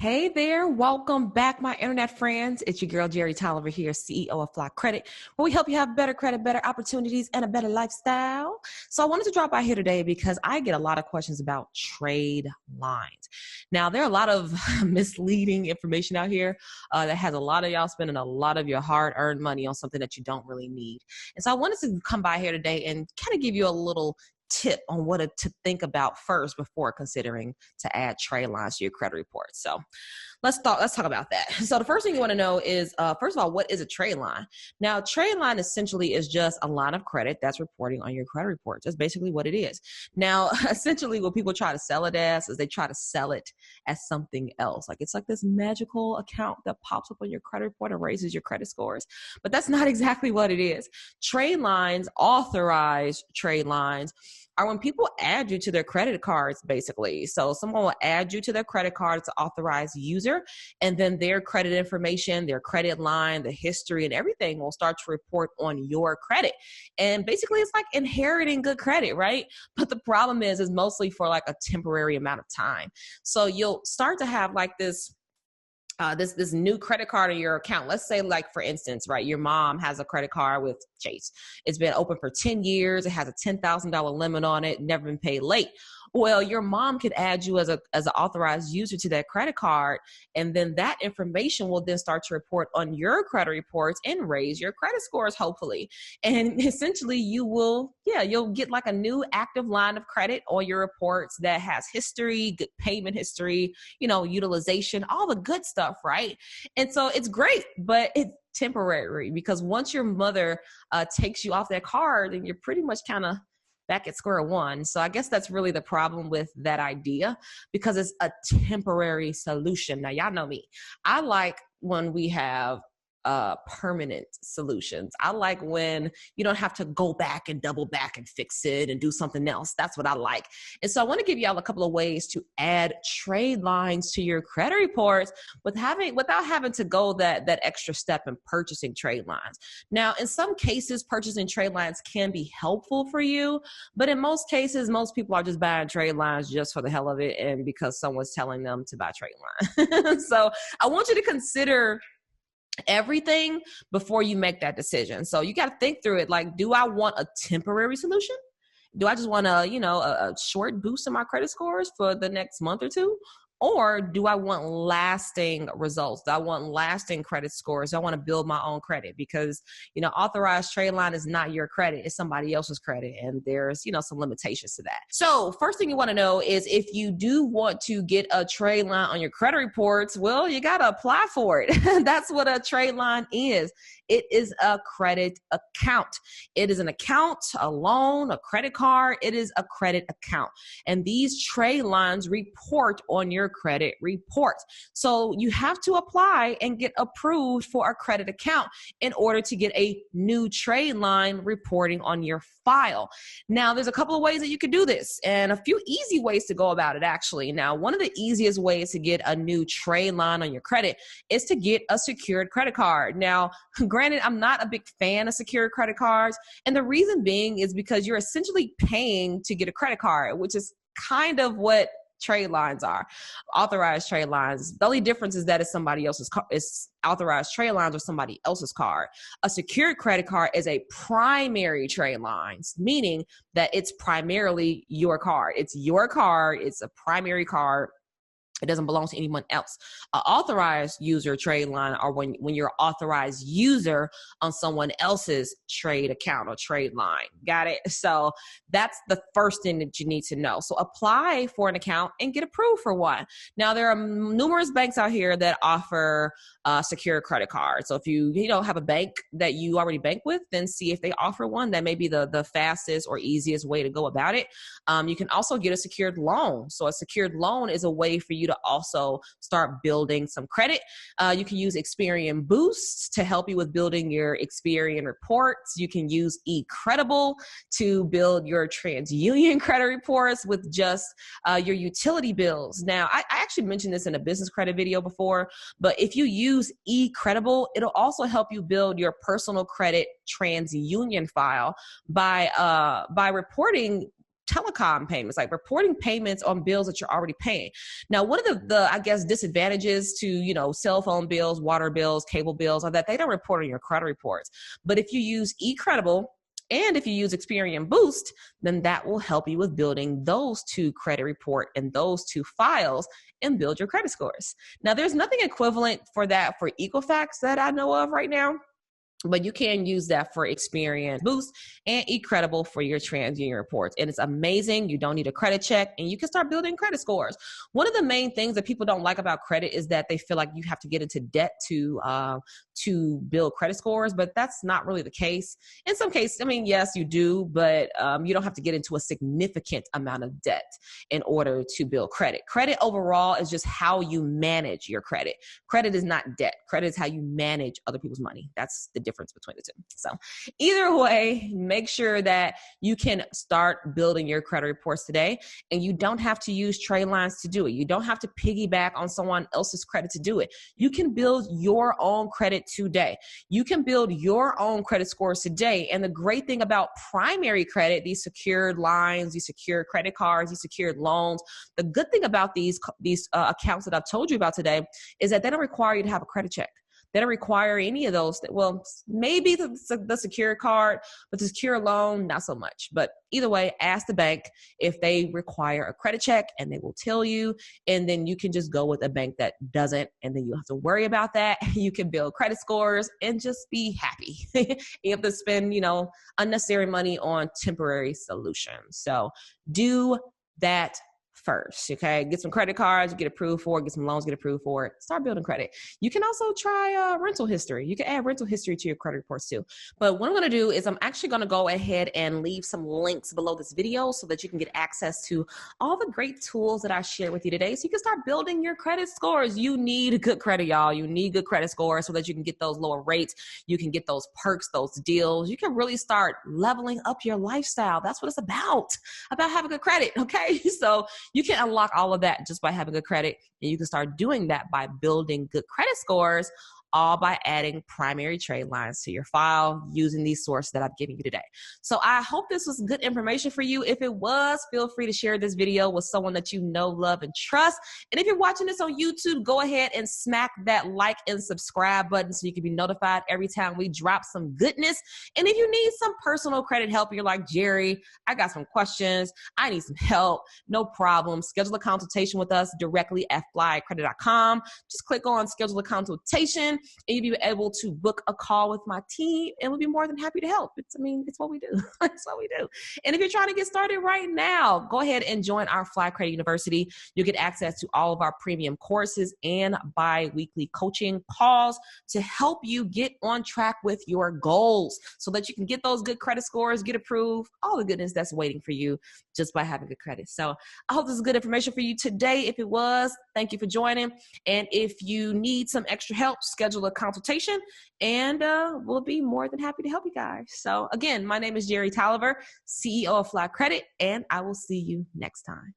Hey there, welcome back, my internet friends. It's your girl, Jerry Tolliver here, CEO of Fly Credit, where we help you have better credit, better opportunities, and a better lifestyle. So I wanted to drop by here today because I get a lot of questions about trade lines. Now, there are a lot of misleading information out here that has a lot of y'all spending a lot of your hard-earned money on something that you don't really need. And so I wanted to come by here today and kind of give you a little tip on what to think about first before considering to add trade lines to your credit report. So let's talk about that. So the first thing you want to know is, first of all, what is a trade line? Now, trade line essentially is just a line of credit that's reporting on your credit report. That's basically what it is. Now, essentially what people try to sell it as is they try to sell it as something else. Like it's like this magical account that pops up on your credit report and raises your credit scores. But that's not exactly what it is. Trade lines, authorized trade lines, are when people add you to their credit cards, basically. So someone will add you to their credit card as an authorized user, and then their credit information, their credit line, the history, and everything will start to report on your credit. And basically, it's like inheriting good credit, right? But the problem is mostly for like a temporary amount of time. So you'll start to have like this new credit card in your account. Let's say, like, for instance, right, your mom has a credit card with Chase. It's been open for 10 years. It has a $10,000 limit on it, never been paid late. Well, your mom could add you as an authorized user to that credit card, and then that information will then start to report on your credit reports and raise your credit scores, hopefully. And essentially you'll get like a new active line of credit on your reports that has history, good payment history, utilization, all the good stuff, right? And so it's great, but it's temporary, because once your mother takes you off that card, then you're pretty much kind of back at square one. So I guess that's really the problem with that idea, because it's a temporary solution. Now, y'all know me. I like when we have permanent solutions. I like when you don't have to go back and double back and fix it and do something else. That's what I like. And so I want to give y'all a couple of ways to add trade lines to your credit reports without having to go that extra step in purchasing trade lines. Now, in some cases, purchasing trade lines can be helpful for you, but in most cases, most people are just buying trade lines just for the hell of it and because someone's telling them to buy trade lines. So I want you to consider everything before you make that decision. So you got to think through it. Like, do I want a temporary solution? Do I just want a short boost in my credit scores for the next month or two? Or do I want lasting results? Do I want lasting credit scores? Do I want to build my own credit? Because, authorized trade line is not your credit. It's somebody else's credit. And there's, some limitations to that. So first thing you want to know is, if you do want to get a trade line on your credit reports, well, you got to apply for it. That's what a trade line is. It is a credit account. It is an account, a loan, a credit card. It is a credit account. And these trade lines report on your credit report. So you have to apply and get approved for a credit account in order to get a new trade line reporting on your file. Now, there's a couple of ways that you could do this, and a few easy ways to go about it, actually. Now, one of the easiest ways to get a new trade line on your credit is to get a secured credit card. Now, granted, I'm not a big fan of secured credit cards, and the reason being is because you're essentially paying to get a credit card, which is kind of what trade lines are. Authorized trade lines, the only difference is that it's somebody else's authorized trade lines or somebody else's card. A secured credit card is a primary trade lines, meaning that it's primarily your card. It's your card. It's a primary card. It doesn't belong to anyone else. An authorized user trade line are when you're an authorized user on someone else's trade account or trade line. Got it? So that's the first thing that you need to know. So apply for an account and get approved for one. Now, there are numerous banks out here that offer secure credit cards. So if you have a bank that you already bank with, then see if they offer one. That may be the fastest or easiest way to go about it. You can also get a secured loan. So a secured loan is a way for you to also start building some credit. You can use Experian Boost to help you with building your Experian reports. You can use eCredible to build your TransUnion credit reports with just your utility bills. Now, I actually mentioned this in a business credit video before, but if you use eCredible, it'll also help you build your personal credit TransUnion file by reporting telecom payments, like reporting payments on bills that you're already paying. Now, one of the I guess, disadvantages to, cell phone bills, water bills, cable bills are that they don't report on your credit reports. But if you use eCredible, and if you use Experian Boost, then that will help you with building those two credit report and those two files and build your credit scores. Now, there's nothing equivalent for that for Equifax that I know of right now, but you can use that for Experian Boost and eCredible for your TransUnion reports. And it's amazing. You don't need a credit check, and you can start building credit scores. One of the main things that people don't like about credit is that they feel like you have to get into debt to build credit scores, but that's not really the case. In some cases, yes, you do, but you don't have to get into a significant amount of debt in order to build credit. Credit overall is just how you manage your credit. Credit is not debt. Credit is how you manage other people's money. That's the difference between the two. So either way, make sure that you can start building your credit reports today, and you don't have to use Tradelines to do it. You don't have to piggyback on someone else's credit to do it. You can build your own credit today. You can build your own credit scores today. And the great thing about primary credit, these secured lines, these secured credit cards, these secured loans, the good thing about these accounts that I've told you about today is that they don't require you to have a credit check. They don't require any of those. Well, maybe the secure card, but the secure loan, not so much. But either way, ask the bank if they require a credit check, and they will tell you. And then you can just go with a bank that doesn't, and then you don't have to worry about that. You can build credit scores and just be happy. You have to spend, unnecessary money on temporary solutions. So do that first, okay? Get some credit cards, get approved for it, get some loans, get approved for it. Start building credit. You can also try rental history. You can add rental history to your credit reports too. But what I'm going to do is I'm actually going to go ahead and leave some links below this video so that you can get access to all the great tools that I share with you today, so you can start building your credit scores. You need good credit, y'all. You need good credit scores so that you can get those lower rates. You can get those perks, those deals. You can really start leveling up your lifestyle. That's what it's about having good credit, okay? So you can unlock all of that just by having good credit, and you can start doing that by building good credit scores, all by adding primary trade lines to your file using these sources that I've given you today. So I hope this was good information for you. If it was, feel free to share this video with someone that you know, love, and trust. And if you're watching this on YouTube, go ahead and smack that like and subscribe button so you can be notified every time we drop some goodness. And if you need some personal credit help, you're like, Jerry, I got some questions, I need some help, no problem. Schedule a consultation with us directly at flycredit.com. Just click on schedule a consultation, and you'll be able to book a call with my team, and we'll be more than happy to help. It's what we do. It's what we do. And if you're trying to get started right now, go ahead and join our Fly Credit University. You'll get access to all of our premium courses and bi-weekly coaching calls to help you get on track with your goals so that you can get those good credit scores, get approved, all the goodness that's waiting for you just by having good credit. So I hope this is good information for you today. If it was, thank you for joining. And if you need some extra help, schedule a consultation, and we'll be more than happy to help you guys. So again, my name is Jerry Tolliver, CEO of Fly Credit, and I will see you next time.